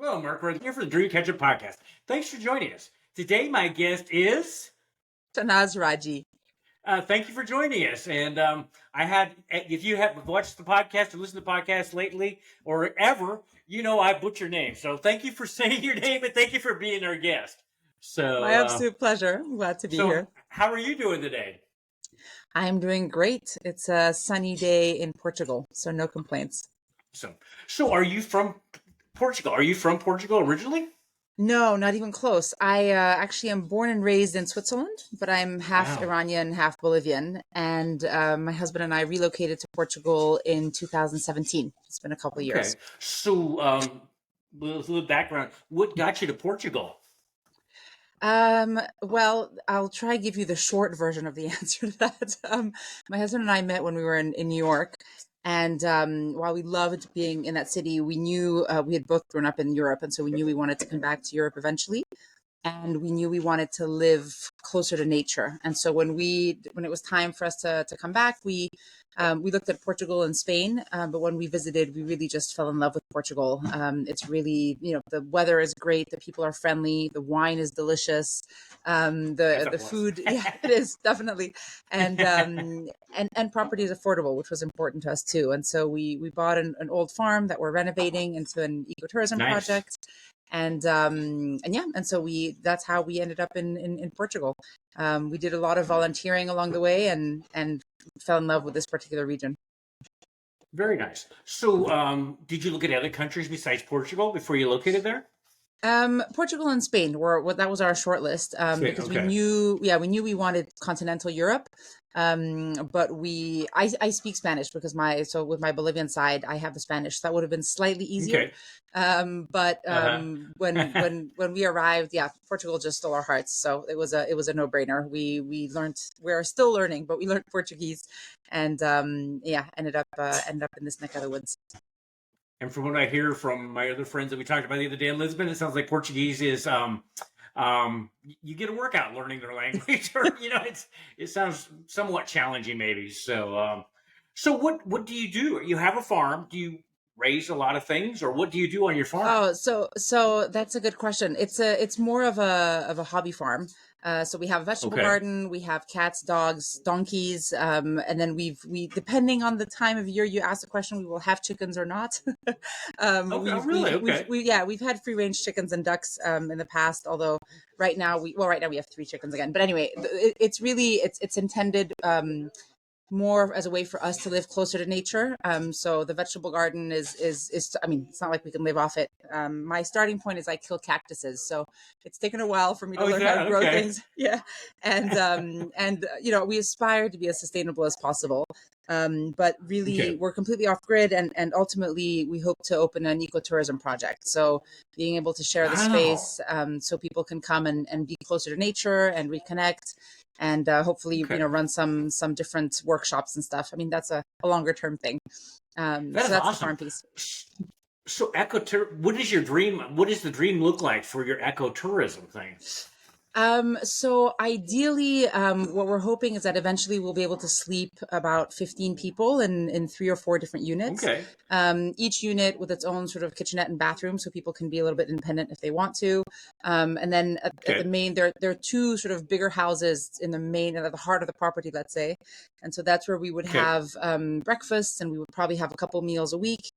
Hello, Mark. We're here for the Dreamcatcher podcast. Thanks for joining us. Today, my guest is... Shahnaz Radjy. Thank you for joining us. And if you have watched the podcast or listened to the podcast lately or ever, you know I butcher names. So thank you for saying your name and thank you for being our guest. So My absolute pleasure. I'm glad to be here. How are you doing today? I'm doing great. It's a sunny day in Portugal, so no complaints. So are you from Portugal? Are you from Portugal originally? No, not even close. I actually am born and raised in Switzerland, but I'm half Iranian, half Bolivian. And my husband and I relocated to Portugal in 2017. It's been a couple of years. So, a little background. What got you to Portugal? Well, I'll try to give you the short version of the answer to that. My husband and I met when we were in New York. And while we loved being in that city, we knew we had both grown up in Europe. And so we knew we wanted to come back to Europe eventually. And we knew we wanted to live closer to nature. And so when it was time for us to come back, we looked at Portugal and Spain. But when we visited, we really just fell in love with Portugal. It's really, the weather is great. The people are friendly. The wine is delicious. The food, yeah, it is definitely. And property is affordable, which was important to us too. And so we bought an old farm that we're renovating into an ecotourism project. And so that's how we ended up in Portugal. We did a lot of volunteering along the way and fell in love with this particular region. Very nice. So did you look at other countries besides Portugal before you located there? Portugal and Spain that was our short list, because we knew we wanted continental Europe. But I speak Spanish because with my Bolivian side, I have the Spanish. So that would have been slightly easier. But when we arrived, Portugal just stole our hearts. So it was a no-brainer. We're still learning, but we learned Portuguese and ended up in this neck of the woods. And from what I hear from my other friends that we talked about the other day in Lisbon, it sounds like Portuguese is you get a workout learning their language, or it sounds somewhat challenging maybe. So what do you do? You have a farm. Do you raise a lot of things, or what do you do on your farm? Oh, so that's a good question. It's more of a hobby farm. So we have a vegetable garden, we have cats, dogs, donkeys, and then we depending on the time of year you ask the question, we will have chickens or not. We've had free range chickens and ducks in the past, although right now we have 3 chickens again. But anyway, it's intended more as a way for us to live closer to nature. So the vegetable garden is it's not like we can live off it. My starting point is I kill cactuses. So it's taken a while for me to learn how to grow things. Yeah. And we aspire to be as sustainable as possible. But really we're completely off grid and ultimately we hope to open an ecotourism project. So being able to share the space so people can come and be closer to nature and reconnect. And hopefully, run some different workshops and stuff. I mean, that's a longer term thing. That's awesome. The farm piece. So what is your dream? What does the dream look like for your ecotourism thing? So ideally, what we're hoping is that eventually we'll be able to sleep about 15 people in 3 or 4 different units. Each unit with its own sort of kitchenette and bathroom, so people can be a little bit independent if they want to. And then at the main, there are 2 sort of bigger houses in the main, at the heart of the property, let's say. And so that's where we would have breakfast, and we would probably have a couple meals a week.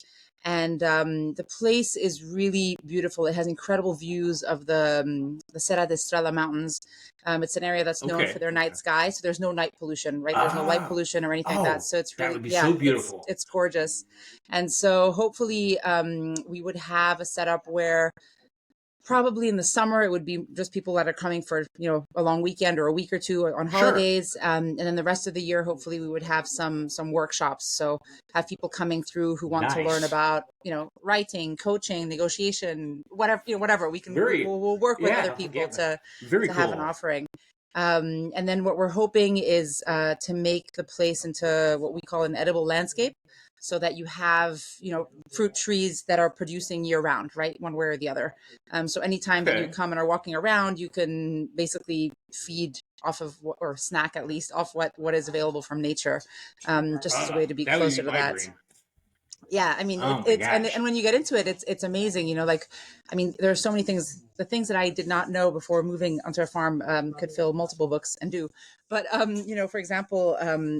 And the place is really beautiful. It has incredible views of the Serra de Estrela Mountains. It's an area that's known for their night sky, so there's no night pollution, right? There's no light pollution or anything like that. So it's really, that would be so beautiful. It's gorgeous. And so hopefully we would have a setup where probably in the summer, it would be just people that are coming for, a long weekend or a week or 2 on holidays. And then the rest of the year, hopefully we would have some workshops. So have people coming through who want to learn about, writing, coaching, negotiation, whatever we can, we'll work with other people to have an offering. And then what we're hoping is to make the place into what we call an edible landscape, so that you have, fruit trees that are producing year round, right? One way or the other. So anytime that you come and are walking around, you can basically feed off of, or snack at least off what is available from nature, just as a way to be closer to that. Yeah, I mean, Oh my it's gosh. and when you get into it, it's amazing. You know, like, I mean, there are so many things. The things that I did not know before moving onto a farm could fill multiple books and do. But you know, for example,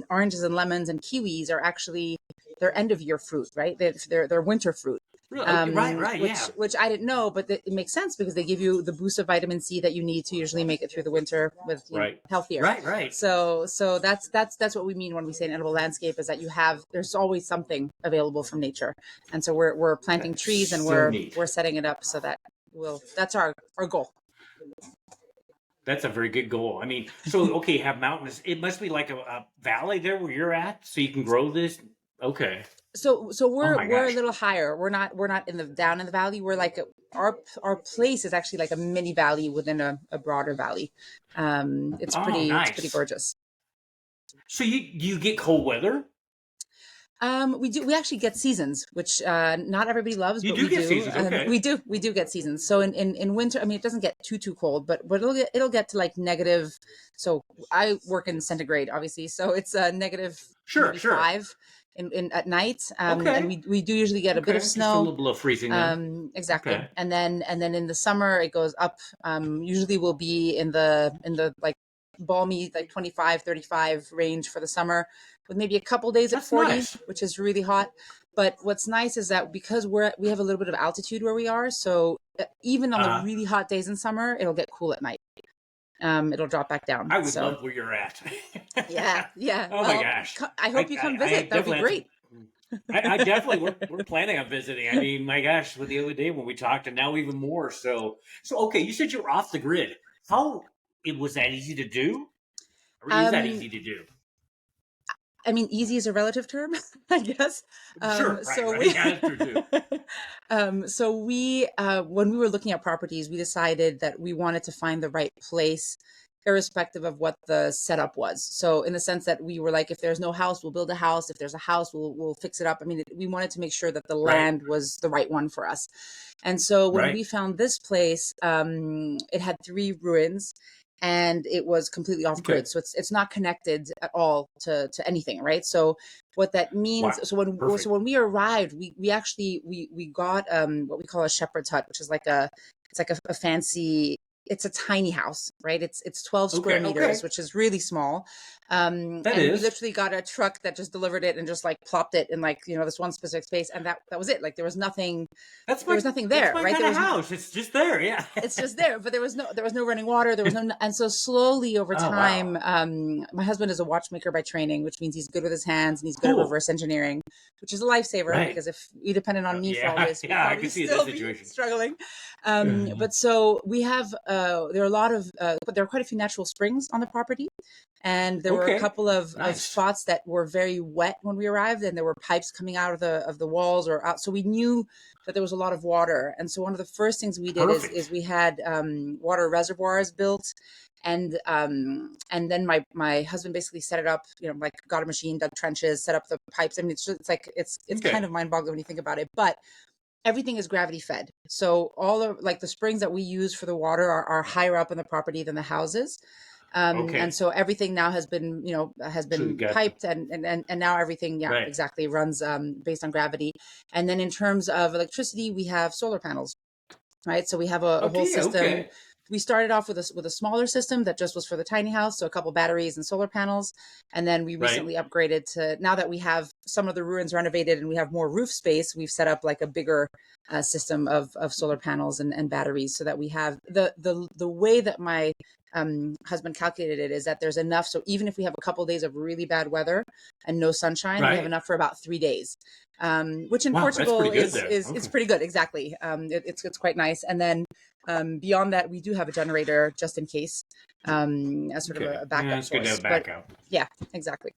oranges and lemons and kiwis are actually they're end of year fruit, right? They're winter fruit. Really? Okay, right, right, yeah. Which I didn't know, but it makes sense because they give you the boost of vitamin C that you need to usually make it through the winter with, you know, Right. healthier. Right, right. So that's what we mean when we say an edible landscape, is that you have there's always something available from nature. And so we're planting That's trees and so neat. we're setting it up so that that's our goal. That's a very good goal. I mean, so okay, have mountains. It must be like a valley there where you're at, so you can grow this. Okay. So Oh my we're a gosh. little higher. We're not in the down in the valley. We're like our place is actually like a mini valley within a broader valley. Oh, It's pretty nice. gorgeous. So you get cold weather? We actually get seasons, which not everybody loves, You but do we get do. seasons. Okay. We do get seasons. So in winter, I mean, it doesn't get too cold, but it'll get to like negative. So I work in centigrade, obviously. So it's negative Sure, maybe sure. 5 in at night. And Okay. we do usually get a bit of Okay. Just a snow. little below freezing then. Exactly. Okay. And then in the summer it goes up. Usually we'll be in the like balmy like 25, 35 range for the summer, with maybe a couple days at That's 40, nice. which is really hot. But what's nice is that because we have a little bit of altitude where we are, so even on the Uh, really hot days in summer, it'll get cool at night. It'll drop back down. I would So love where you're at. yeah, yeah. Oh my Well, gosh. I hope you come I visit. That would be definitely have to. great. I definitely we're planning on visiting. I mean, my gosh, with the other day when we talked, and now even more. So okay, you said you're off the grid. How it was that easy to do, or is that Um, easy to do? I mean, easy is a relative term, I guess. Sure, right, So right. we, Yeah, that's true too. when we were looking at properties, we decided that we wanted to find the right place, irrespective of what the setup was. So, in the sense that we were like, if there's no house, we'll build a house. If there's a house, we'll fix it up. I mean, we wanted to make sure that the Right, land was the right one for us. And so, when right. we found this place, it had 3 ruins and it was completely off Okay. grid, so it's not connected at all to anything, right? So what that means, Wow. so Perfect. when we arrived, we actually we got what we call a shepherd's hut, which is like a fancy, it's a tiny house, right? It's 12 square Okay. meters, Okay. which is really small. That And we is. literally got a truck that just delivered it and just like plopped it in, like, you know, this one specific space, and that was it. Like That's there my was nothing that's there, my right? kind of house. It's just there. Yeah. It's just there, but there was no running water, there was no, and so slowly over Oh wow. time, my husband is a watchmaker by training, which means he's good with his hands and he's good at Cool. reverse engineering, which is a lifesaver, Right. because if you depended on me for all Yeah. this, we'd Yeah. I probably can see this still be situation. struggling. But so we have there are a lot of but there are quite a few natural springs on the property, and there were a Okay. couple of Nice. spots that were very wet when we arrived, and there were pipes coming out of the walls or out, so we knew that there was a lot of water. And so one of the first things we did is Perfect. we had water reservoirs built, and then my husband basically set it up, you know, like got a machine, dug trenches, set up the pipes. I mean, it's like it's kind Okay. of mind boggling when you think about it, but everything is gravity fed. So all of like the springs that we use for the water are higher up in the property than the houses. And Okay. so everything now has been, you know, has So you been got piped, and now everything, yeah, right. exactly, runs based on gravity. And then in terms of electricity, we have solar panels, right? So we have a whole Okay. system. Okay. We started off with a smaller system that just was for the tiny house, so a couple batteries and solar panels, and then we Right. recently upgraded to, now that we have some of the ruins renovated and we have more roof space, we've set up like a bigger system of solar panels and batteries, so that we have the way that my husband calculated it is that there's enough. So even if we have a couple of days of really bad weather and no sunshine, we have Right. enough for about 3 days, which in Wow. That's Portugal pretty good there. is Okay. pretty good. Exactly. It's quite nice. And then beyond that, we do have a generator just in case, as sort of Okay. a Yeah, backup it's good to source. have But backup. yeah, exactly.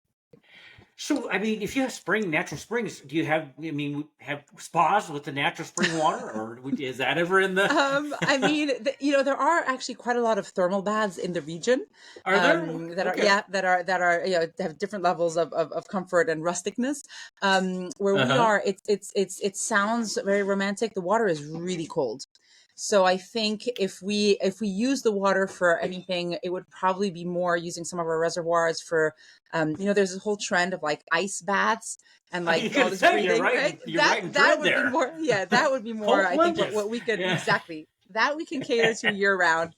So, I mean, if you have natural springs, do you have, I mean, have spas with the natural spring water, or is that ever in the? I mean, you know, there are actually quite a lot of thermal baths in the region, Are there? that are, Okay. yeah, that are, you know, have different levels of comfort and rusticness. Where Uh we huh. are, it sounds very romantic. The water is really cold. So I think if we use the water for anything, it would probably be more using some of our reservoirs for, there's this whole trend of like ice baths and I like was all gonna this say breathing, right? you're right in That thread would be there. more, yeah, that would be more, Cold I think, what, plunges. what we could Yeah. exactly that we can cater to year round.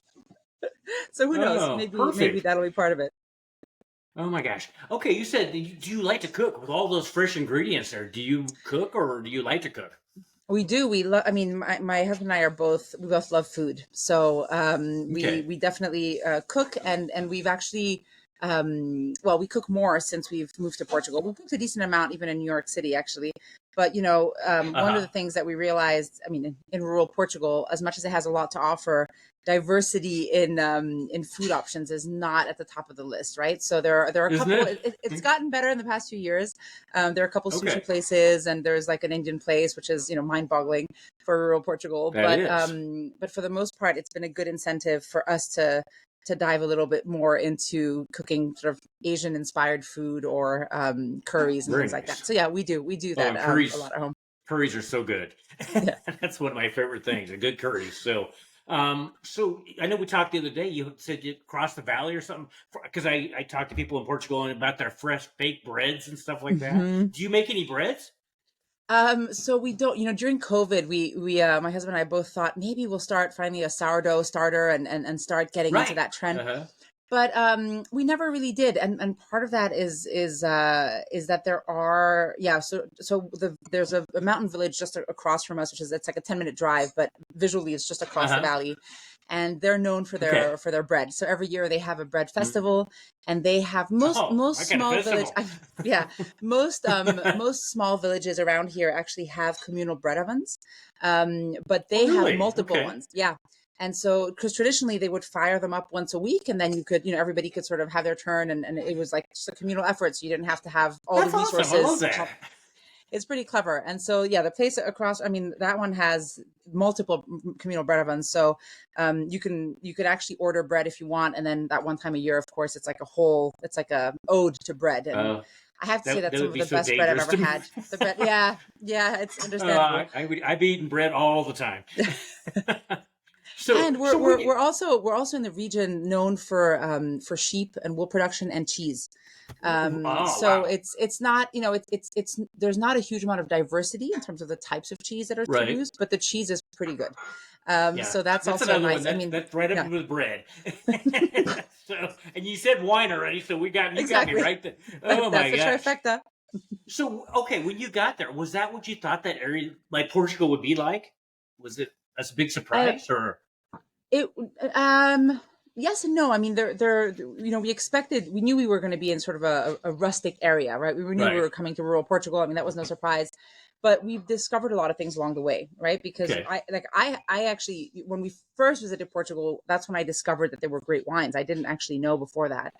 So who knows? Oh, Maybe perfect. that'll be part of it. Oh my gosh. Okay, you said do you like to cook with all those fresh ingredients there? Do you cook or do you like to cook? We do. We love. I mean, my husband and I are both. We both love food. So we Okay. we definitely cook, and we've actually. Well, we cook more since we've moved to Portugal. We cooked a decent amount even in New York City, actually. But one of Uh-huh. the things that we realized, I mean, in rural Portugal, as much as it has a lot to offer, diversity in food options is not at the top of the list, right? So there are a Isn't couple. it? It's gotten better in the past few years. There are a couple sushi Okay. places, and there's like an Indian place, which is mind-boggling for rural Portugal. That is. But for the most part, it's been a good incentive for us to dive a little bit more into cooking sort of Asian-inspired food or curries and Very things like that. nice. So yeah, we do Oh, that and a lot at home. curries are so good. Yeah. That's one of my favorite things, a good curry. So, so I know we talked the other day. You said you crossed the valley or something. Because I talked to people in Portugal about their fresh baked breads and stuff like that. Mhm. Do you make any breads? So we don't, during COVID, my husband and I both thought maybe we'll start finding a sourdough starter and start getting into Right. that trend. Uh-huh. But we never really did, and part of that is that there are, yeah, there's a mountain village just across from us, which is, it's like a 10-minute drive, but visually it's just across the Uh-huh. valley, and they're known for Okay. their bread. So every year they have a bread Mm. festival, and they have Oh, I most got a small village, festival. yeah, most small villages around here actually have communal bread ovens, but Oh, they have really? multiple Okay. ones, yeah. And so, because traditionally they would fire them up once a week, and then you could, everybody could sort of have their turn, and it was like just a communal effort. So you didn't have to have all the That's awesome. I love resources. that. It's pretty clever. And so, yeah, the place across, I mean, that one has multiple communal bread ovens. So you could actually order bread if you want. And then that one time a year, of course, it's like a ode to bread. And Uh, I have to say that's that some would of be the so best bread I've dangerous ever to me. had. The bread, yeah, yeah, it's understandable. I've eaten bread all the time. And So when you, we're also in the region known for sheep and wool production and cheese. oh So wow, it's not, it's there's not a huge amount of diversity in terms of the types of cheese that are right? produced, but the cheese is pretty good. Yeah, So that's that's also another one. nice. I mean, That's right up yeah, with bread. So, and you said wine already, so you got me exactly. right there. Oh That's my the gosh. trifecta. So okay, when you got there, was that what you thought that area like Portugal would be like? Was it a big I surprise or It yes and no. I mean, we knew we were going to be in sort of a rustic area, right? We knew we right? were coming to rural Portugal. I mean, that was no surprise. But we've discovered a lot of things along the way, right? Because Okay. I actually, when we first visited Portugal, that's when I discovered that there were great wines. I didn't actually know before that.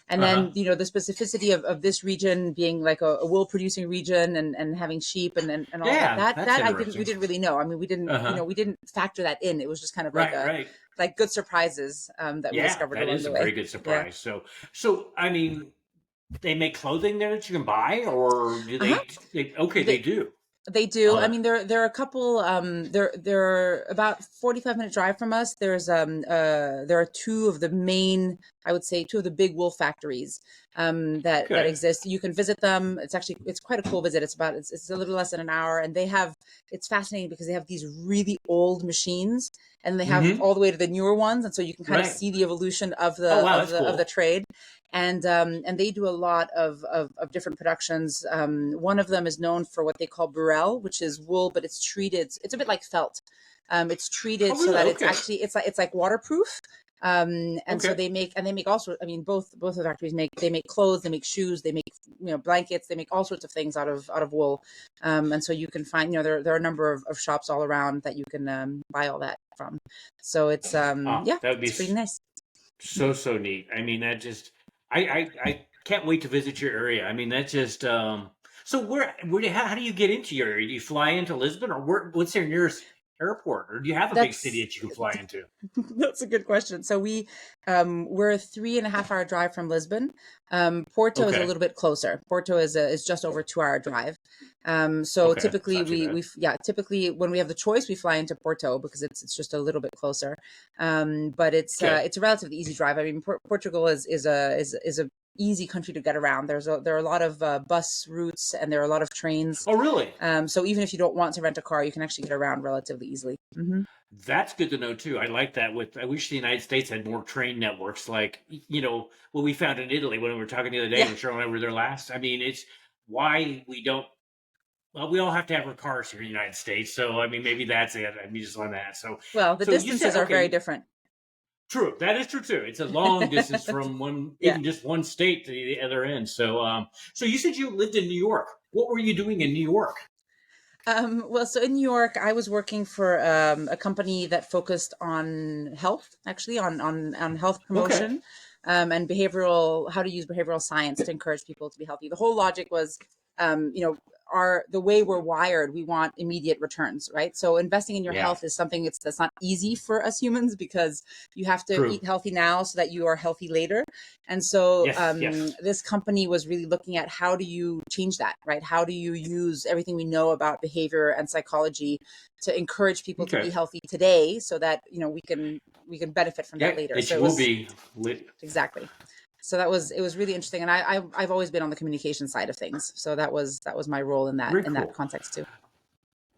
And Uh then, huh. the specificity of this region being like a wool producing region, and having sheep and all that, Yeah, that, that's that we interesting. didn't really know. I mean, Uh huh. we didn't factor that in. It was just kind of Right. Right. like good surprises that we Yeah, discovered that along is a the very way. good Yeah. surprise. So I mean, they make clothing there that you can buy, or do Uh-huh. they okay, they They do. they do. I Uh, mean, there are a couple. They're about 45-minute drive from us. There are two of the main, I would say, two of the big wool factories that okay. exist. You can visit them. It's quite a cool visit. It's a little less than an hour, and it's fascinating because they have these really old machines, and they have Mm-hmm. all the way to the newer ones, and so you can kind of Right. see the evolution of Oh the wow, of that's the of the cool. trade. And they do a lot of different productions. One of them is known for what they call burrell, which is wool, but it's treated. It's a bit like felt. It's treated Oh so really? that it's Okay. actually it's like waterproof. And so Okay. they make also. I mean, both of the factories make clothes, they make shoes, they make blankets, they make all sorts of things out of wool. And so you can find there are a number of shops all around that you can buy all that from. So it's Oh, yeah, that would be it's pretty nice. so neat. I mean, that just I can't wait to visit your area. I mean, that just so how do you get into your area? Do you fly into Lisbon or what's your nearest? airport, or do you have a big city That's that you can fly into? that's a good question. So we're a 3.5 hour drive from Lisbon. Porto is a Okay. little bit closer. Porto is just over 2 hour drive. So Okay. It's typically not too bad. typically when we have the choice, we fly into Porto because it's just a little bit closer. But Okay. it's a relatively easy drive. I mean, Portugal is a easy country to get around. There are a lot of bus routes and there are a lot of trains. Oh, really? So even if you don't want to rent a car, you can actually get around relatively easily. That's good to know too. I like that. I wish the United States had more train networks, like what we found in Italy when we were talking the other day Yeah. when Cheryl and I were there last. I mean, it's why we don't. Well, we all have to have our cars here in the United States, so I mean, maybe that's it. I mean, just on that. So, Well, the so you said distances are very okay. different. True, that is true too. It's a long distance from Yeah. even just one state to the other end. So, so you said you lived in New York. What were you doing in New York? Well, so in New York, I was working for a company that focused on health, actually on health Okay. promotion, and how to use behavioral science to encourage people to be healthy. The whole logic was, you know, the way we're wired, we want immediate returns, right? So investing in your Yeah. health is something that's not easy for us humans because you have to True. eat healthy now so that you are healthy later. And so Yes. Yes. this company was really looking at how do you change that, right? How do you use everything we know about behavior and psychology to encourage people to be Okay. healthy today so that, we can benefit from Yeah, that later. that So you it will was be lit. exactly. So it was really interesting. And I've always been on the communication side of things. So that was my role Very in that cool. context too.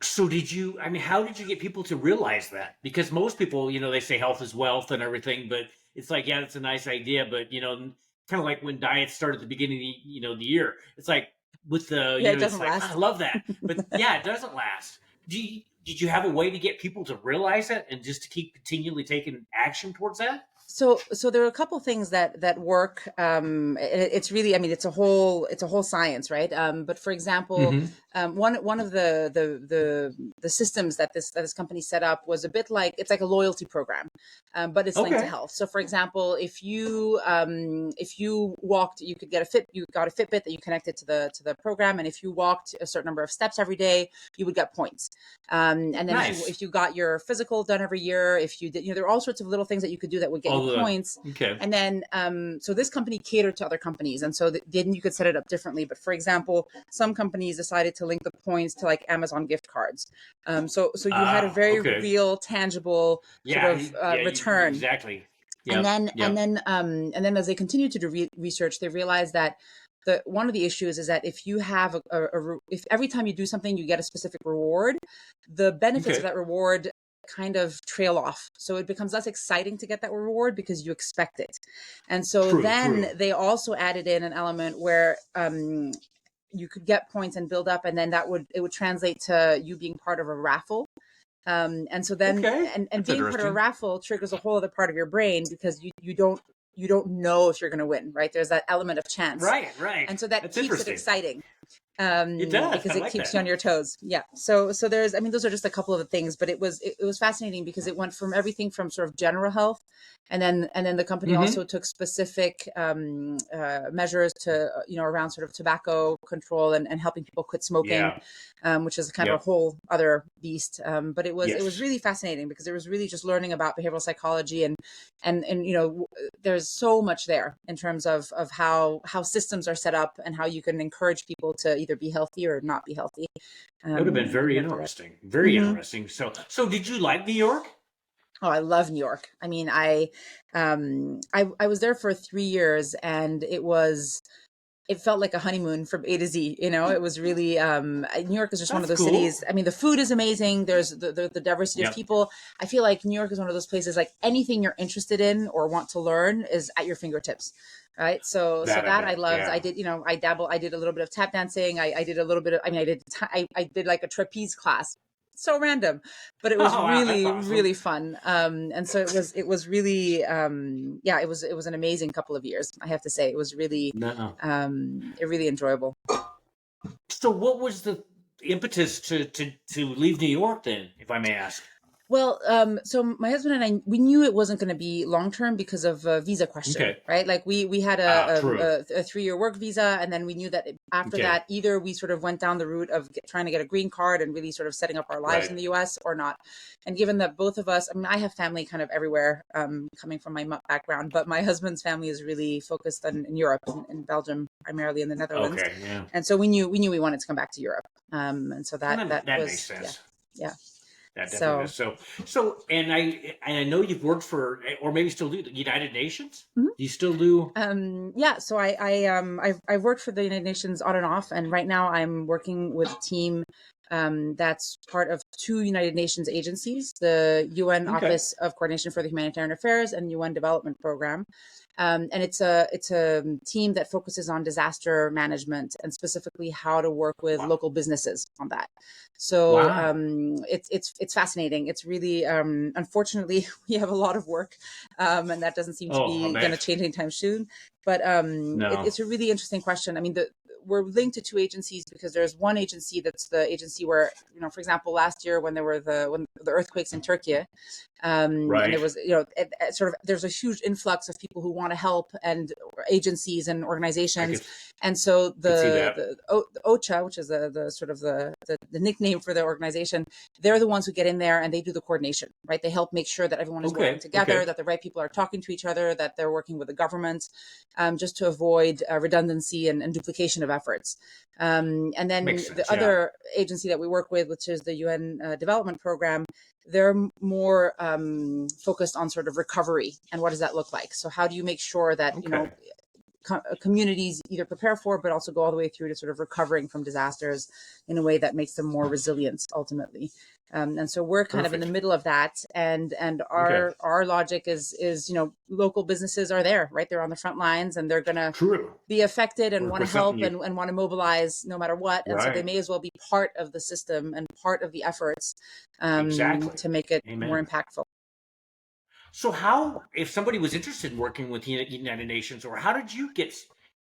So did you, I mean, how did you get people to realize that? Because most people, they say health is wealth and everything, but it's like, yeah, that's a nice idea. But, kind of like when diets start at the beginning of the year, it's like with the, Yeah, it it's doesn't like, "Oh, I last. love that. But yeah, it doesn't last. Did you have a way to get people to realize it and just to keep continually taking action towards that? So there are a couple things that work. It's really, I mean, it's a whole science, right? But for example, Hmm. one of the systems that this company set up was a bit like it's like a loyalty program, but it's linked to Okay. health. So for example, if you walked, you got a Fitbit that you connected to the program, and if you walked a certain number of steps every day, you would get points. And then Nice. if you got your physical done every year, if you did, there are all sorts of little things that you could do that would get you All the, points. okay. And then, so this company catered to other companies. And so then you could set it up differently. But for example, some companies decided to link the points to like Amazon gift cards. So you had a Ah, very okay. real, tangible sort Yeah, of you return. exactly. And Yep, then, yep. and then as they continued to do research, they realized that one of the issues is that if you have if every time you do something, you get a specific reward, the benefits of Okay. that reward kind of trail off. So it becomes less exciting to get that reward because you expect it. And so True, then true. they also added in an element where, you could get points and build up, and then it would translate to you being part of a raffle. And so then, Okay. and That's being part of a interesting. raffle triggers a whole other part of your brain because you don't know if you're going to win, right? There's that element of chance, Right, right. and so that That's keeps it interesting. exciting, It does. because I it like keeps you that. on your toes. Yeah. So there's, I mean, those are just a couple of the things, but it was fascinating because it went from everything from sort of general health, and then the company Hmm. also took specific measures to around sort of tobacco control and helping people quit smoking, Yeah. which is kind of a Yep. whole other beast. But it was Yes. really fascinating because it was really just learning about behavioral psychology and there's so much there in terms of how systems are set up and how you can encourage people to either be healthy or not be healthy, That would have been in very that direction. interesting. Very Hmm. interesting. So did you like New York? Oh, I love New York. I mean, I was there for 3 years, and it felt like a honeymoon from A to Z. It was really, New York is just one of That's those cool. cities. I mean, the food is amazing. There's the diversity of Yep. people. I feel like New York is one of those places, like anything you're interested in or want to learn is at your fingertips. Right. So That I that I bet. loved. I Yeah. did, I did a little bit of tap dancing. I did a little bit of, I mean, I did like a trapeze class. So random, but it was Oh wow, that's really, awesome. really fun. And so it was really, yeah, it was an amazing couple of years. I have to say, it was really, No. really enjoyable. So what was the impetus to leave New York then, if I may ask? Well, so my husband and I, we knew it wasn't going to be long term because of a visa question, Okay. right? Like we had True. a 3-year work visa, and then we knew that after Okay. that, either we sort of went down the route of trying to get a green card and really sort of setting up our lives in Right. the U.S. or not. And given that both of us, I mean, I have family kind of everywhere, coming from my mutt background, but my husband's family is really focused in Europe, in Belgium, primarily in the Netherlands, Okay. Yeah. and so we knew we wanted to come back to Europe, and so Well, that that makes was sense. yeah. That definitely So. does. And I know you've worked for, or maybe still do, the United Nations. Mhm. Do you still do? Yeah, so I've worked for the United Nations on and off, and right now I'm working with a team that's part of 2 United Nations agencies: the UN Okay. Office of Coordination for the Humanitarian Affairs and UN Development Program. And it's a team that focuses on disaster management and specifically how to work with Wow. local businesses on that. So Wow. it's fascinating. It's really unfortunately we have a lot of work, and that doesn't seem to Oh, I be going to bet. change anytime soon. But No. it's a really interesting question. I mean, we're linked to 2 agencies because there's one agency that's the agency where, for example, last year when there were when the earthquakes in Turkey, and there Right. was, sort of, there's a huge influx of people who want to help, and agencies and I organizations. could And so could see that. the OCHA, which is the sort of the nickname for the organization, they're the ones who get in there and they do the coordination, right? They help make sure that everyone is working Okay. together, Okay. that the right people are talking to each other, that they're working with the government, just to avoid redundancy and duplication of efforts. And then Makes the sense. Yeah. other agency that we work with, which is the UN Development Program, they're more focused on sort of recovery and what does that look like. So how do you make sure that Okay. communities either prepare for, but also go all the way through to sort of recovering from disasters in a way that makes them more resilient ultimately. And so we're kind of in the Perfect. middle of that, and Okay. our logic is local businesses are there, right? They're on the front lines, and they're gonna True. be affected and Work want to with something help you. and want to mobilize no matter what. And so they Right. may as well be part of the system and part of the efforts, Exactly. to make it more Amen. impactful. So, how, if somebody was interested in working with the United Nations, or how did you get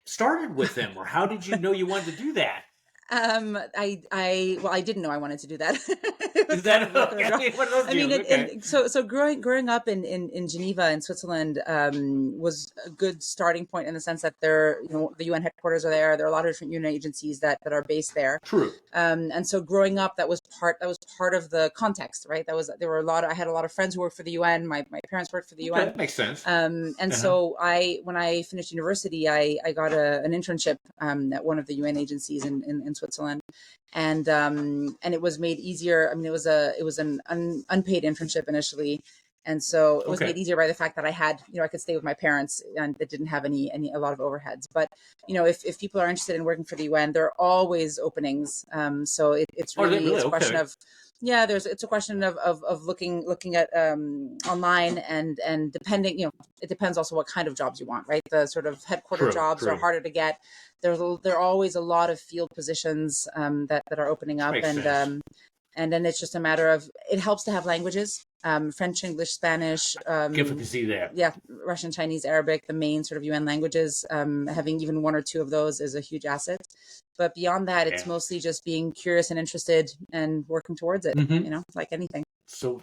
started with them, or how did you know you wanted to do that? Well, I didn't know I wanted to do that. It was Is kind of that luck of the draw. okay? One of those I mean, deals. Okay. so growing up in Geneva in Switzerland, was a good starting point in the sense that the UN headquarters are there. There are a lot of different UN agencies that are based there. True. And so growing up, that was part of the context, right? I had a lot of friends who worked for the UN. My parents worked for the Okay, UN. that makes sense. And Uh-huh. so when I finished university, I got an internship at one of the UN agencies in Switzerland, and it was made easier. I mean, it was an unpaid internship initially, and so it was Okay. made easier by the fact that I could stay with my parents and it didn't have a lot of overheads. But if people are interested in working for the UN, there are always openings. So it's Oh, really really? it's a question Okay. of yeah, it's a question of looking at online, and depending, it depends also what kind of jobs you want, right? The sort of headquarter True. jobs are True. harder to get. There are always a lot of field positions that are opening up, Makes sense. and then it's just a matter of, it helps to have languages, French, English, Spanish, Careful to see that. yeah, Russian, Chinese, Arabic, the main sort of UN languages. Having even 1 or 2 of those is a huge asset. But beyond that, it's Yeah. mostly just being curious and interested and working towards it, Hmm. like anything. So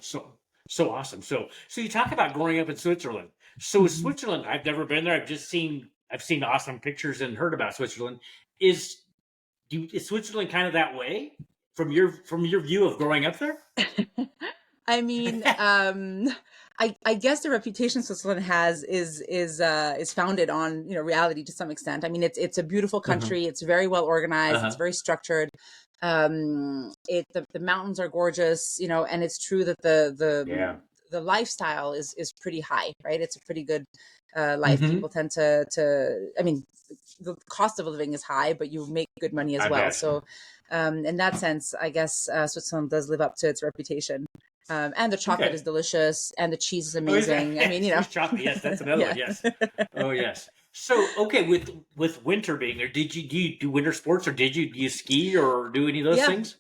awesome. So you talk about growing up in Switzerland. So Mhm. Switzerland, I've never been there. I've seen awesome pictures and heard about Switzerland. Is is Switzerland kind of that way from your view of growing up there? I mean, I guess the reputation Switzerland has is founded on reality to some extent. I mean, it's a beautiful Uh-huh. country. It's very well organized. It's Uh-huh. very structured. The mountains are gorgeous, and it's true that Yeah. the lifestyle is pretty high, right? It's a pretty good life. Hmm. People tend to. I mean, the cost of living is high, but you make good money as I well. bet. So, in that sense, I guess Switzerland does live up to its reputation. And the chocolate Okay. is delicious, and the cheese is Oh, is that amazing. I mean, Swiss chocolate? Yes, that's another yeah. one. Yes. Oh, yes. So, okay, with winter being there, do you do winter sports, or do you ski or do any of those Yeah. things?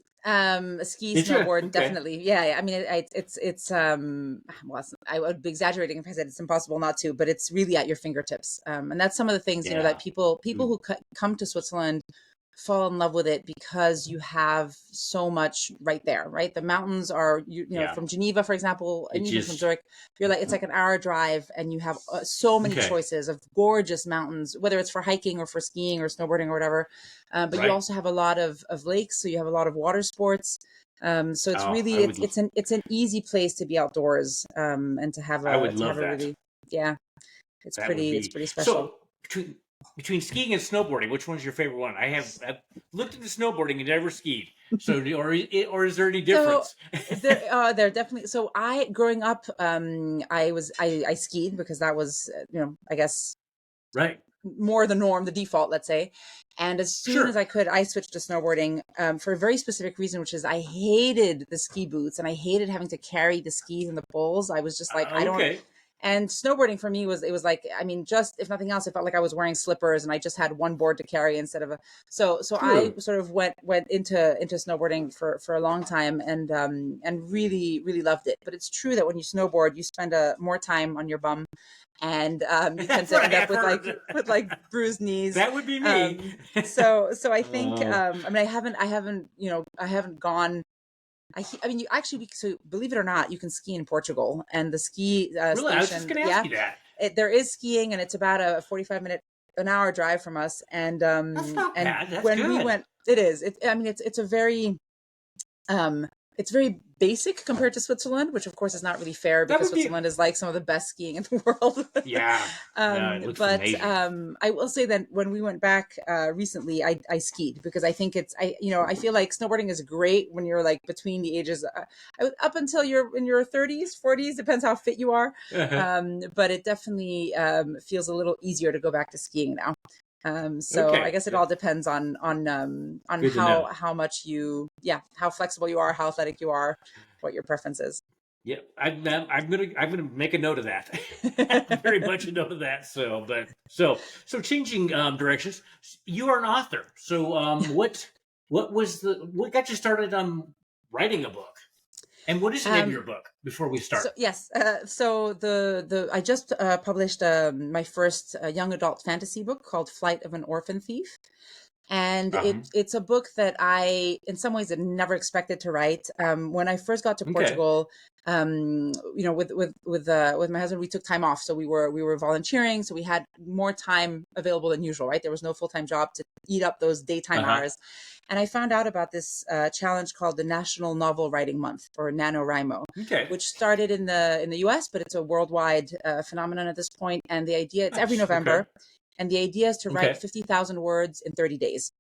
Ski, Did you? snowboard, Okay. definitely. Yeah, yeah. I mean, it's well, I would be exaggerating if I said it's impossible not to, but it's really at your fingertips. And that's some of the things, that Yeah. people Mm. who come to Switzerland fall in love with it because you have so much right there, right? The mountains are, you know, Yeah. from Geneva, for example, It and even from just Zurich, you're like, it's like an hour drive and you have so many okay. choices of gorgeous mountains, whether it's for hiking or for skiing or snowboarding or whatever. But you Right. also have a lot of lakes. So you have a lot of water sports. So it's Oh, really, it's an easy place to be outdoors, and I would to have love a that. really, yeah, That would it's be pretty special. so between skiing and snowboarding. Which one's your favorite one? I've looked into snowboarding and never skied. So, or is there any So difference? there definitely. So I, growing up, I skied because that was, you know, I guess Right. more the norm, the default, let's say. And as soon as Sure. I could, I switched to snowboarding, for a very specific reason, which is I hated the ski boots and I hated having to carry the skis and the poles. I was just like, I don't. Okay. And snowboarding for me was, it was like, I mean, just if nothing else, it felt like I was wearing slippers and I just had one board to carry instead of a. So I True. sort of went into snowboarding for a long time, and really really loved it. But it's true that when you snowboard, you spend more time on your bum, and you tend That's to what end up I've heard. with like bruised knees. That would be me. Um, so I think, Oh, I mean, I haven't, you know, I haven't gone. I mean, you actually, so believe it or not, you can ski in Portugal, and the ski really? I was just station, going to ask yeah, you that. there is skiing, and it's about a 45-minute, an hour drive from us. That's not And bad. That's when we good. went, it is. I mean, um, it's very basic compared to Switzerland, which of course is not really fair That because would be. Switzerland is like some of the best skiing in the world. Yeah. Yeah. It looks But amazing. I will say that when we went back recently, I skied because I think you know, I feel like snowboarding is great when you're like between the ages, up until you're in your 30s, 40s, depends how fit you are. But it definitely feels a little easier to go back to skiing now. So I Okay. guess it all depends on Good to know. how much you, yeah, how flexible you are, how athletic you are, what your preference is. Yeah, I'm gonna make a note of that. Very much a note of that. So, but so changing directions. You are an author. So, what got you started writing a book? And what is the name of um your book before we so start? yes, so the I just published my first young adult fantasy book called Flight of an Orphan Thief. And Um. it's a book that I, in some ways, had never expected to write. When I first got to Okay. Portugal, you know, with my husband, we took time off, so we were volunteering, so we had more time available than usual. Right, there was no full time job to eat up those daytime Uh huh. hours, and I found out about this challenge called the National Novel Writing Month, or NaNoWriMo, Okay. which started in the U.S., but it's a worldwide phenomenon at this point. And the idea, it's every Nice. Okay. November, and the idea is to write Okay. 50,000 words in 30 days.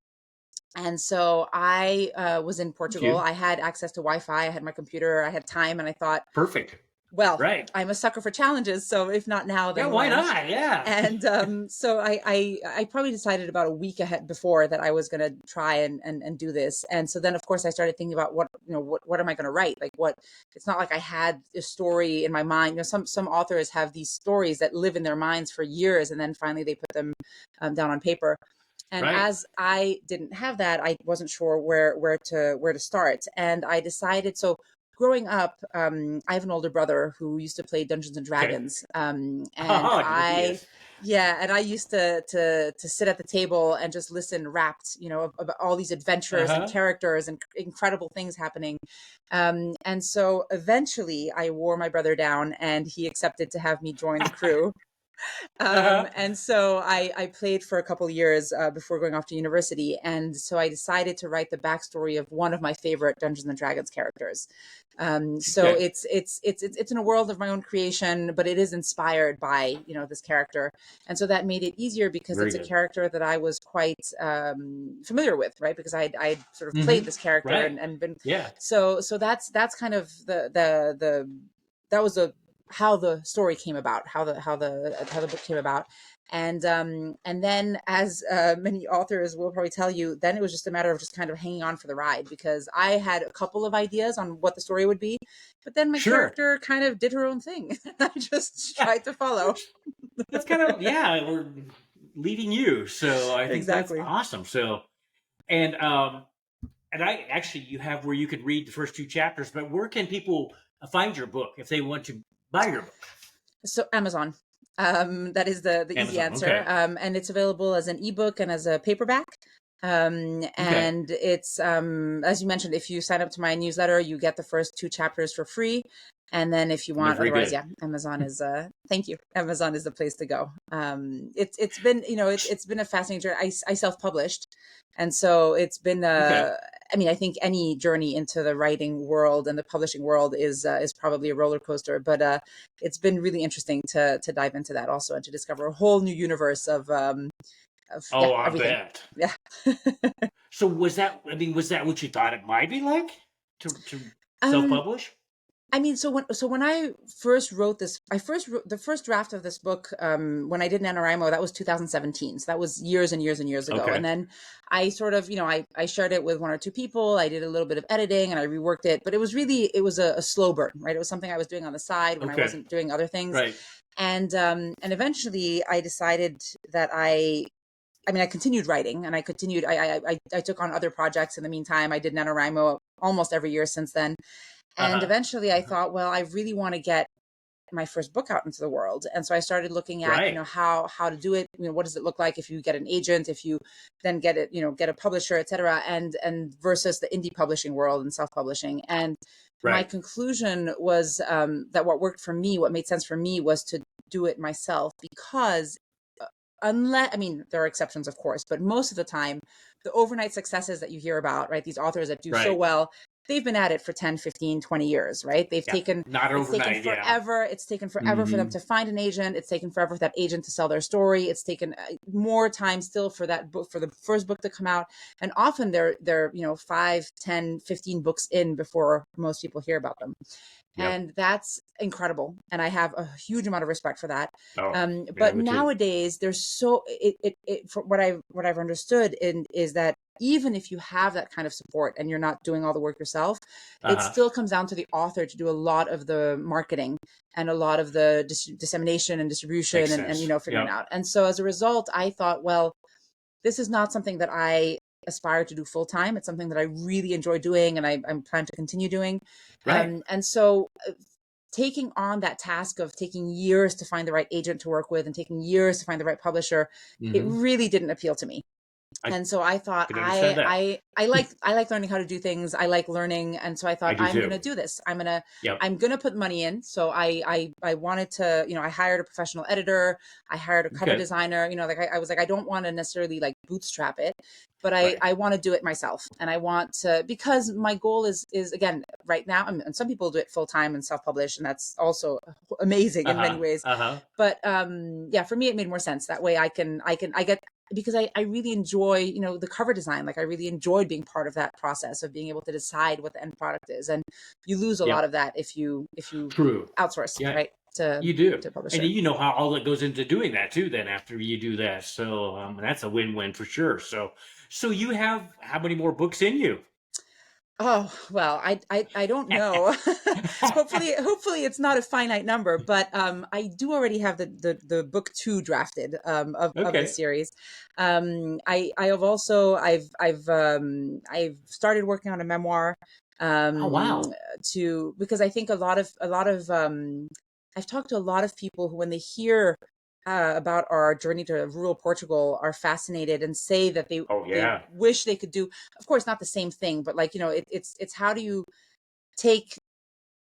And so I was in Thank Portugal. you. I had access to Wi-Fi. I had my computer. I had time, and I thought, Perfect. well, Right. I'm a sucker for challenges. So if not now, Yeah. then Why when? not? Yeah. And so I probably decided about a week ahead before that I was going to try and do this. And so then, of course, I started thinking about what, you know, what am I going to write? Like what? It's not like I had a story in my mind. You know, some authors have these stories that live in their minds for years, and then finally they put them down on paper. And Right. as I didn't have that, I wasn't sure where to start. And I decided, so growing up, I have an older brother who used to play Dungeons and Okay. Dragons, and Oh, he I, is. yeah, and I used to sit at the table and just listen, rapt, you know, about all these Uh adventures and huh. characters and incredible things happening. And so eventually, I wore my brother down, and he accepted to have me join the crew. Uh huh. And so I played for a couple years before going off to university. And so I decided to write the backstory of one of my favorite Dungeons and Dragons characters. So Okay. it's in a world of my own creation, but it is inspired by, you know, this character. And so that made it easier because Very it's a good. character that I was quite familiar with, right? Because I'd sort of played Mm-hmm. this character Right. and been, Yeah. so that's kind of the that was a how the story came about, how the book came about. And then, as many authors will probably tell you, then it was just a matter of just kind of hanging on for the ride, because I had a couple of ideas on what the story would be, but then my Sure. character kind of did her own thing. I just tried to follow. Which that's kind of yeah, we're leading you. So I think that's Exactly. awesome. So and I actually you have where you can read the first two chapters, but where can people find your book if they want to buy your book? So Amazon. That is the easy Amazon. answer. Okay. And it's available as an ebook and as a paperback. Okay. And it's, as you mentioned, if you sign up to my newsletter, you get the first 2 chapters for free. And then if you They're want, very otherwise, good. yeah, Amazon is, thank you. Amazon is the place to go. It's been, it's been a fascinating journey. I self-published. And so it's been, Okay. I mean, I think any journey into the writing world and the publishing world is probably a roller coaster, but, it's been really interesting to dive into that also and to discover a whole new universe of yeah, Oh, I everything. bet. Yeah. So was that? I mean, was that what you thought it might be like to self um publish? I mean, so when I first wrote this, I first wrote the first draft of this book, when I did NaNoWriMo. That was 2017. So that was years and years and years ago. And Okay. then I sort of, I shared it with 1 or 2 people. I did a little bit of editing and I reworked it, but it was a slow burn, right? It was something I was doing on the side when I Okay. wasn't doing other things. Right. And eventually I decided that I mean, I continued writing and I continued, I took on other projects in the meantime. I did NaNoWriMo almost every year since then. Uh And huh. eventually I Uh-huh. thought, well, I really want to get my first book out into the world. And so I started looking at, Right. how to do it. What does it look like if you get an agent, if you then get it, get a publisher, et cetera, and versus the indie publishing world and self-publishing. And my Right. conclusion was, that what worked for me, what made sense for me was to do it myself because, unless, I mean, there are exceptions, of course, but most of the time, the overnight successes that you hear about, right? These authors that do so Right. well, they've been at it for 10, 15, 20 years, right? Yeah. Not It's taken overnight. Yeah. forever. It's taken forever for them Mm-hmm. to find an agent. It's taken forever for that agent to sell their story. It's taken, more time still for that book, for the first book to come out. And often they're, 5, 10, 15 books in before most people hear about them. Yep. And that's incredible. And I have a huge amount of respect for that. Oh, yeah, But me too. nowadays there's for what I've understood is that even if you have that kind of support and you're not doing all the work yourself, Uh it huh. still comes down to the author to do a lot of the marketing and a lot of the dissemination and distribution Makes and sense. figuring Yep. out. And so as a result, I thought, well, this is not something that I aspire to do full time. It's something that I really enjoy doing and I'm planning to continue doing. Right. And so, taking on that task of taking years to find the right agent to work with and taking years to find the right publisher, it Mm-hmm. really didn't appeal to me. I And so I thought, can understand that. I like learning how to do things. I like learning. And so I I thought, do I'm going too. to do this. Yep. I'm going to put money in. So I wanted to, I hired a professional editor. I hired a cover Okay. designer, like I was like, I don't want to necessarily like bootstrap it, but Right. I want to do it myself. And I want to, because my goal is again, right now, and some people do it full time and self-publish, and that's also amazing Uh in many huh. ways. Uh huh. But yeah, for me it made more sense that way. I get, because I really enjoy, the cover design. Like I really enjoyed being part of that process of being able to decide what the end product is. And you lose a lot Yep. of that if you True. outsource, Yeah. right, You do. to a And publisher. you know how all that goes into doing that too, then after you do that. So that's a win-win for sure. So you have how many more books in you? Oh, well, I don't know. Hopefully it's not a finite number, but I do already have the book 2 drafted, of the Okay. series. I have also I've started working on a memoir, Oh um wow. because I think a lot of I've talked to a lot of people who, when they hear, about our journey to rural Portugal, are fascinated and say that Oh they yeah. wish they could do, of course not the same thing, but like, it's how do you take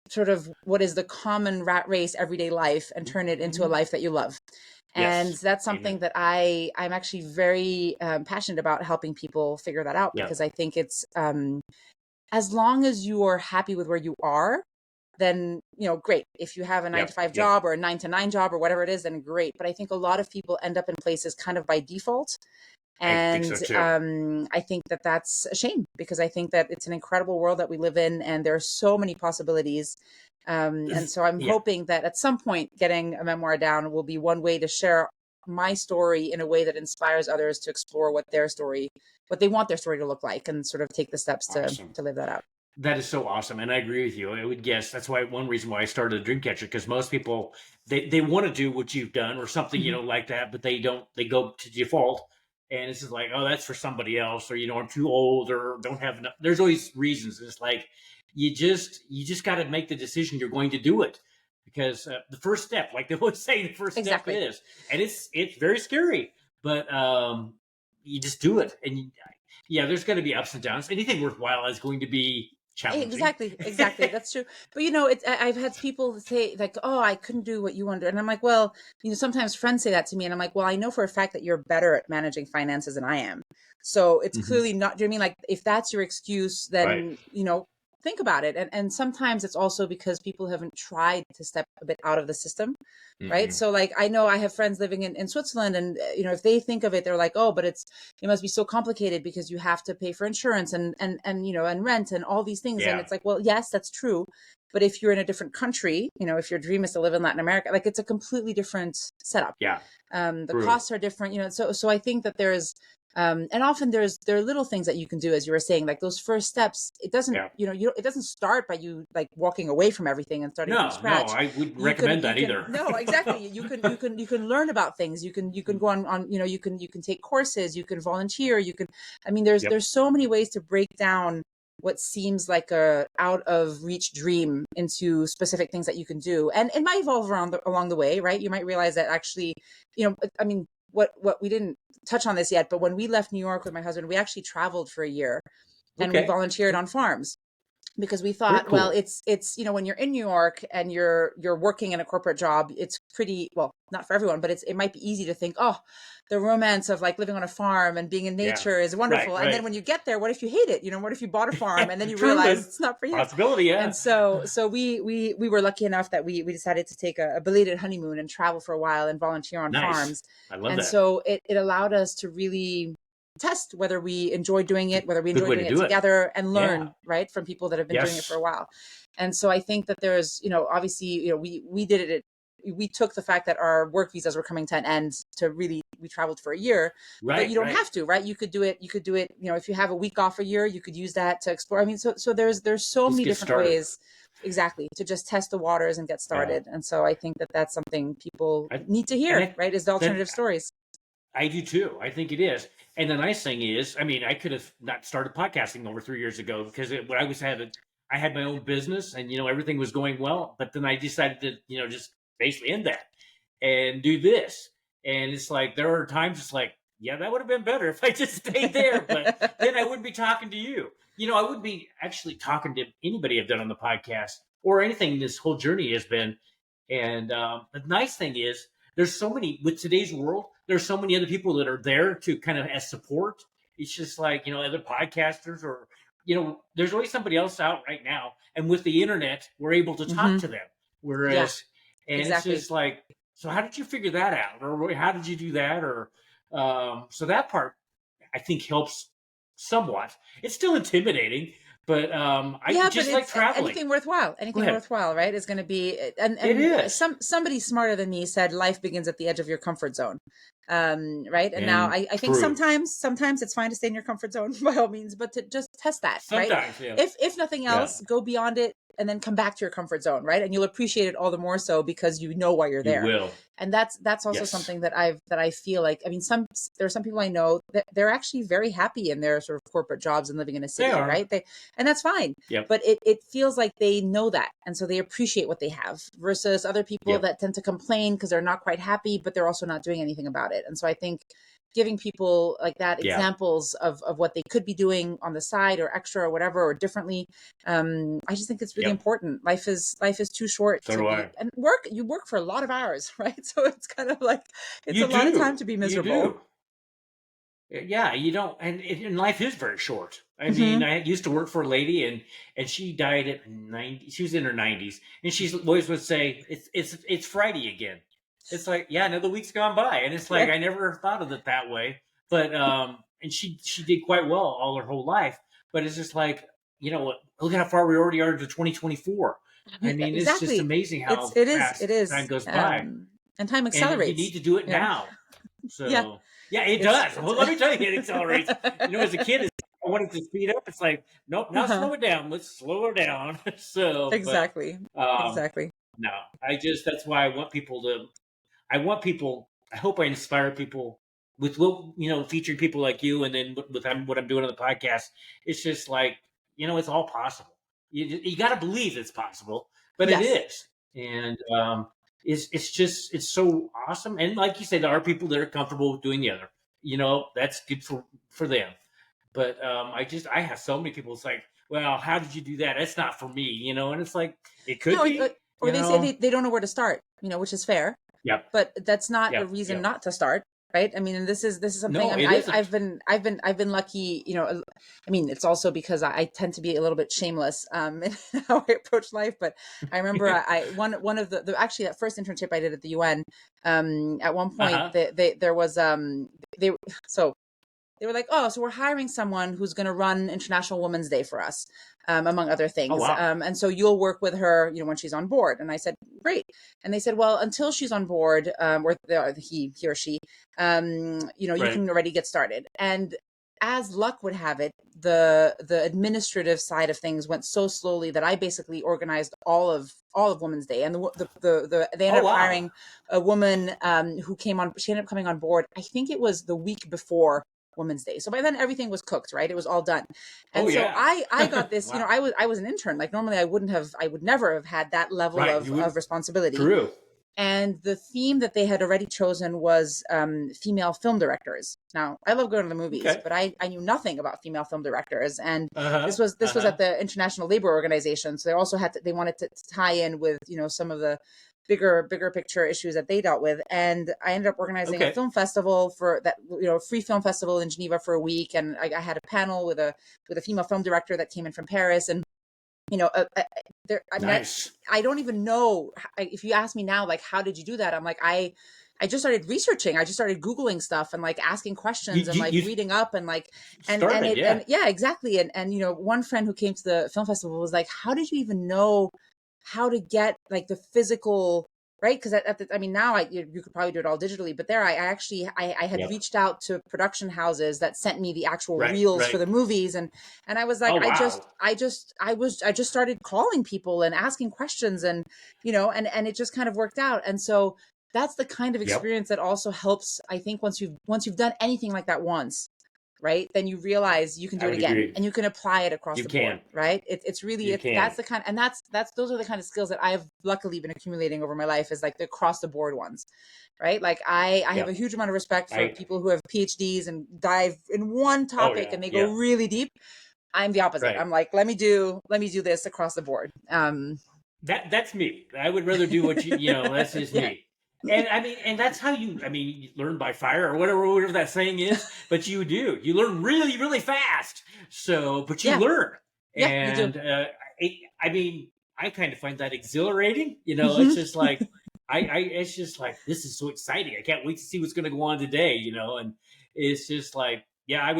sort of what is the common rat race everyday life and turn it into a Mhm. life that you love. And Yes. that's something Amen. that I'm actually very, passionate about helping people figure that out, Yep. because I think it's, as long as you are happy with where you are, then, great. If you have a nine to Yep. five Yep. job or a 9 to 9 job or whatever it is, then great. But I think a lot of people end up in places kind of by default. I think And so too. I think that that's a shame, because I think that it's an incredible world that we live in and there are so many possibilities. And so I'm Yeah. hoping that at some point getting a memoir down will be one way to share my story in a way that inspires others to explore what they want their story to look like, and sort of take the steps to Awesome. live that out. That is so awesome, and I agree with you. I would guess that's why one reason why I started a Dreamcatcher, because most people they want to do what you've done or something Mhm. like that, but they don't. They go to default, and it's just like, oh, that's for somebody else, or I'm too old, or don't have enough. There's always reasons. It's like you just got to make the decision you're going to do it, because the first step, like they would say, the first step Exactly. is, and it's very scary, but you just do it. And yeah, there's going to be ups and downs. Anything worthwhile is going to be challenging. Exactly. That's true. But I've had people say like, "Oh, I couldn't do what you want to do," and I'm like, "Well, sometimes friends say that to me, and I'm like, well, I know for a fact that you're better at managing finances than I am. So it's Hmm. clearly not. Do you know what I mean? Like, if that's your excuse, Right. then think about it. And sometimes it's also because people haven't tried to step a bit out of the system, right? Hmm. So like I know I have friends living in Switzerland, and if they think of it, they're like, oh, but it must be so complicated because you have to pay for insurance and rent and all these things. And Yeah. it's like, well, yes, that's true. But if you're in a different country, if your dream is to live in Latin America, like it's a completely different setup. Yeah. The True. costs are different, so I think that and often there are little things that you can do, as you were saying, like those first steps. It doesn't, Yeah. it doesn't start by you like walking away from everything and starting from No, scratch. I wouldn't You can, recommend that either. no, exactly. You can learn about things. You can go on, you can take courses, you can volunteer, Yep. there's so many ways to break down what seems like a out of reach dream into specific things that you can do. And it might evolve along the way, right? You might realize that actually, what we didn't touch on this yet, but when we left New York with my husband, we actually traveled for a year and we Okay. volunteered on farms because we Very thought, well, cool. it's when you're in New York and you're working in a corporate job, it's pretty, well, not for everyone, but it might be easy to think, oh, the romance of like living on a farm and being in Yeah. nature is wonderful. And then Right. when you get there, what if you hate it? What if you bought a farm and then you True. realize it's not for you? Possibility. Yeah. And so we were lucky enough that we decided to take a belated honeymoon and travel for a while and volunteer on Nice. farms. I love And that. so it allowed us to really test whether we enjoy doing it, whether we Good enjoy way to doing it do it. together, and learn, Yeah. right, from people that have been doing it for Yes. a while. And so I think that there's, obviously, we did it. We took the fact that our work visas were coming to an end we traveled for a year, but you don't Right. have to, right? You could do it, if you have a week off a year, you could use that to explore. So there's so Just many get different started. ways, exactly, to just test the waters and get Yeah. started. And so I think that that's something people need to And hear, right? Is the that alternative stories. I do too. I think it is. And the nice thing is, I mean, I could have not started podcasting over 3 years ago because when I had my own business and everything was going well. But then I decided to just basically end that and do this. And it's like there are times it's like, yeah, that would have been better if I just stayed there. But then I wouldn't be talking to you. I wouldn't be actually talking to anybody I've done on the podcast or anything this whole journey has been. And the nice thing is, there's so many with today's world. There's so many other people that are there to kind of as support. It's just like other podcasters or there's always somebody else out right now. And with the internet, we're able to talk Hmm. to them. Yeah, Whereas, and it's exactly. just like, so how did you figure that out, or how did you do that, or so that part I think helps somewhat. It's still intimidating, but I Yeah, but just like it's traveling. anything worthwhile. Go Anything ahead. worthwhile, right? Is going to be, It is, somebody smarter than me said life begins at the edge of your comfort zone. Right. And now and I think true. sometimes it's fine to stay in your comfort zone by all means, but to just test that, right? Sometimes, yeah, If nothing yeah, else, go beyond it and then come back to your comfort zone, right? And you'll appreciate it all the more so because you know why you're you there. will. And that's also Yes, something that I feel like, there are some people I know that they're actually very happy in their sort of corporate jobs and living in a they city, are. right? And that's fine, Yep, but it feels like they know that, and so they appreciate what they have, versus other people yep, that tend to complain because they're not quite happy, but they're also not doing anything about it. And so I think giving people like that yeah. examples of what they could be doing on the side or extra or whatever or differently, I just think it's really Yep. important. Life is too short So to do be, I. and you work for a lot of hours, right? So it's kind of like it's You a lot of time do. to be You miserable. do. Yeah, you don't, and life is very short. I mean, Hmm. I used to work for a lady, and she died at 90. She was in her 90s, and she's always would say, "It's Friday again." It's like, yeah, another week's gone by, and it's like Yeah. I never thought of it that way. But and she did quite well all her whole life. But it's just like look how far we already are to 2024. I mean, it's just Exactly. amazing how It is. fast It time is. goes by, And time and you need accelerates. to do it Yeah. now. Yeah. So yeah, it It's does. Well, let me tell you, it accelerates. As a kid, I wanted to speed up. It's like, nope, now uh-huh. slow it down. Let's slow it down. So, but Exactly. um, Exactly. no, that's why I want people to. I want people. I hope I inspire people with featuring people like you, and then with what I'm doing on the podcast. It's just like it's all possible. You got to believe it's possible, but it Yes. is, and it's so awesome. And like you said, there are people that are comfortable with doing the other. that's good for them. But I have so many people. It's like, well, how did you do that? That's not for me, and it's like it could No, be, or they say they don't know where to start, which is fair. Yep. But that's not a Yep. reason Yep. not to start, right? I mean, and this is something. No, I mean, it isn't. I've been lucky. I mean, it's also because I tend to be a little bit shameless in how I approach life. But I remember one of the actually that first internship I did at the UN. At one point, there was they so. They were like, oh, so we're hiring someone who's going to run International Women's Day for us, among other things. Oh, wow. And so you'll work with her, when she's on board. And I said, great. And they said, well, until she's on board, or he or she, you can already get started. And as luck would have it, the administrative side of things went so slowly that I basically organized all of Women's Day, and they ended up hiring a woman who came on. She ended up coming on board. I think it was the week before Women's Day. So by then everything was cooked, right? It was all done. And so I got this, wow. I was an intern. Like normally I would never have had that level of responsibility. True. And the theme that they had already chosen was female film directors. Now, I love going to the movies, but I knew nothing about female film directors. And this was at the International Labor Organization. So they also they wanted to tie in with, some of the bigger picture issues that they dealt with. And I ended up organizing a film festival for that, free film festival in Geneva for a week. And I had a panel with a female film director that came in from Paris. And nice. I don't even know if you ask me now, like, how did you do that? I'm like, I just started researching. I just started Googling stuff and like asking questions and reading up and like, and exactly. And, one friend who came to the film festival was like, how did you even know how to get like the physical, right? Because now you could probably do it all digitally, but there I had reached out to production houses that sent me the actual reels for the movies, and I was like, I just started calling people and asking questions, and and it just kind of worked out. And so that's the kind of experience that also helps, I think, once you've done anything like that once, right, then you realize you can do it again, and you can apply it across the board, right? It's really, that's the kind, and those are the kind of skills that I've luckily been accumulating over my life, is like the across the board ones, right? Like I have a huge amount of respect for people who have PhDs and dive in one topic and they go really deep. I'm the opposite. I'm like, let me do this across the board. That's me. I would rather do what that's just me. And that's how you learn by fire or whatever that saying is, but you learn really, really fast. So, but you learn. And, you do. I kind of find that exhilarating, it's just like, it's just like, this is so exciting. I can't wait to see what's going to go on today, and it's just like, I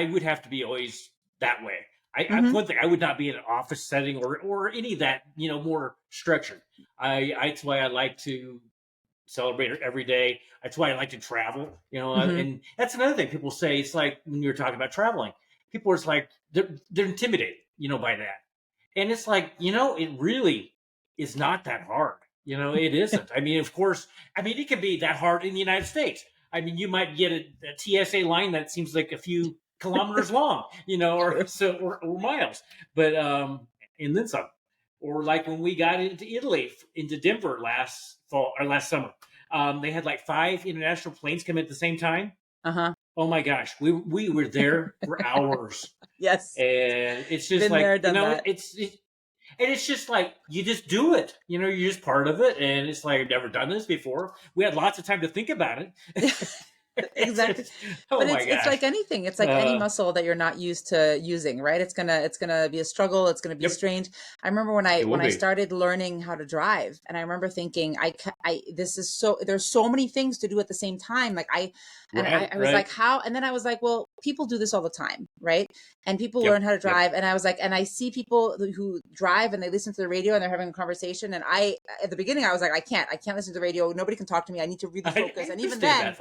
would have to be always that way. One thing, I would not be in an office setting or any of that, more structured. That's why I like to celebrate every day. That's why I like to travel, and that's another thing people say. It's like when you're talking about traveling, people are just like, they're intimidated, by that. And it's like, it really is not that hard. It isn't. Of course, it can be that hard in the United States. You might get a TSA line that seems like a few kilometers long, or miles, but and then some. Or like when we got into Italy, into Denver last summer, they had like 5 international planes come in at the same time. Oh my gosh, we were there for hours. Yes, and it's just it's just like you just do it. You're just part of it, and it's like I've never done this before. We had lots of time to think about it. Exactly. But it's like anything. It's like any muscle that you're not used to using, right? It's gonna be a struggle. It's gonna be strange. I remember when I started learning how to drive, and I remember thinking, there's so many things to do at the same time. Like I was like, how? And then I was like, well, people do this all the time, right? And people learn how to drive. And I was like, and I see people who drive and they listen to the radio and they're having a conversation. And at the beginning, I was like, I can't listen to the radio. Nobody can talk to me. I need to really focus. And even then,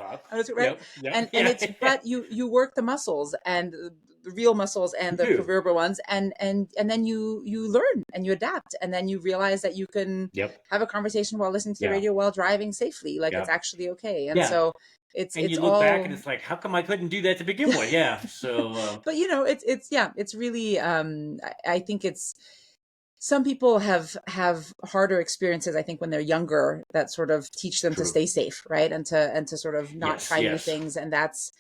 right? And it's, but you work the muscles and the real muscles and the proverbial ones. And then you learn and you adapt. And then you realize that you can have a conversation while listening to the radio while driving safely. Like it's actually okay. And so it's you look back and it's like, how come I couldn't do that to begin with? Yeah. So, but it's really, I think some people have harder experiences, I think, when they're younger, that sort of teach them to True. stay safe, right? And to sort of not Yes, try new yes. things. And that's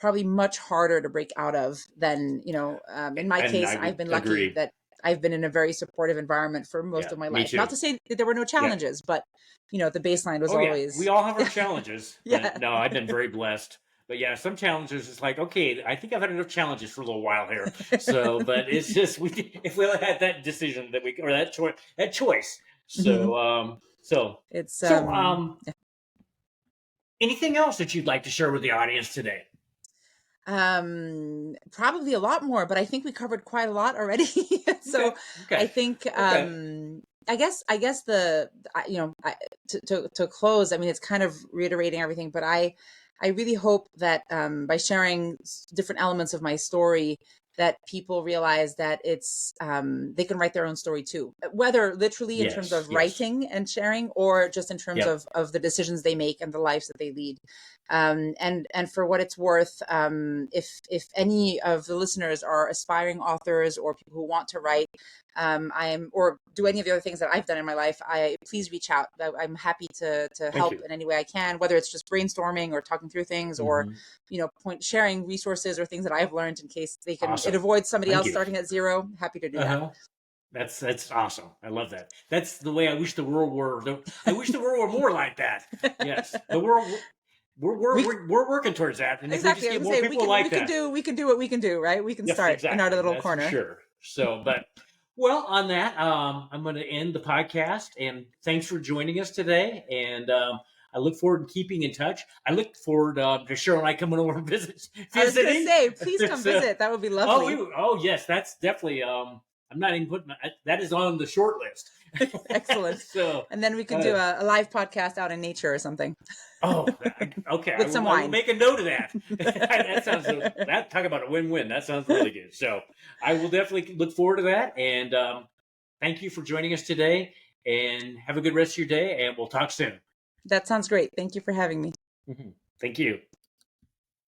probably much harder to break out of than, in my And I case, I've would been lucky agree. that I've been in a very supportive environment for most Yeah, of my me life. Not too. to say that there were no Yeah. challenges, but the baseline was Oh yeah, we always, all have our challenges, but yeah. no, I've been very blessed. But yeah, some challenges it's like, okay, I think I've had enough challenges for a little while here. So, but it's just if we had that decision that we or that choice. Mhm. It's So anything else that you'd like to share with the audience today? probably a lot more, but I think we covered quite a lot already. So Okay, I okay, think okay. I guess to close, I mean, it's kind of reiterating everything, but I really hope that by sharing different elements of my story, that people realize that they can write their own story too, whether literally in terms Yes, of yes. writing and sharing, or just in terms Yep. of the decisions they make and the lives that they lead. And for what it's worth, if any of the listeners are aspiring authors or people who want to write, or do any of the other things that I've done in my life, please reach out. I'm happy to Thank help you. in any way I can, whether it's just brainstorming or talking through things, or Hmm. sharing resources or things that I've learned in case it Awesome. avoids somebody Thank else you. starting at zero. Happy to do that. Uh-huh. That's awesome. I love that. That's the way I wish the world were. I wish the world were more like that. Yes, but we we're working towards that, and if we exactly. just I was get gonna more say people like that, we can do what we can do, right? We can yes, start in our exactly. little That's for corner. sure. So, but well, on that, I'm going to end the podcast, and thanks for joining us today. And I look forward to keeping in touch. I look forward to Cheryl and I coming over and I was gonna visiting. say, please come So, visit. That would be oh, lovely. oh yes, that's definitely. I'm not even putting that is on the short list. Excellent. So, And then we can uh, do a live podcast out in nature or something oh, okay. I with will. some I will wine. make a note of that. That sounds that talk about a win-win. That sounds really good. So, I will definitely look forward to that. And thank you for joining us today. And have a good rest of your day. And we'll talk soon. That sounds great. Thank you for having me. Mhm. Thank you.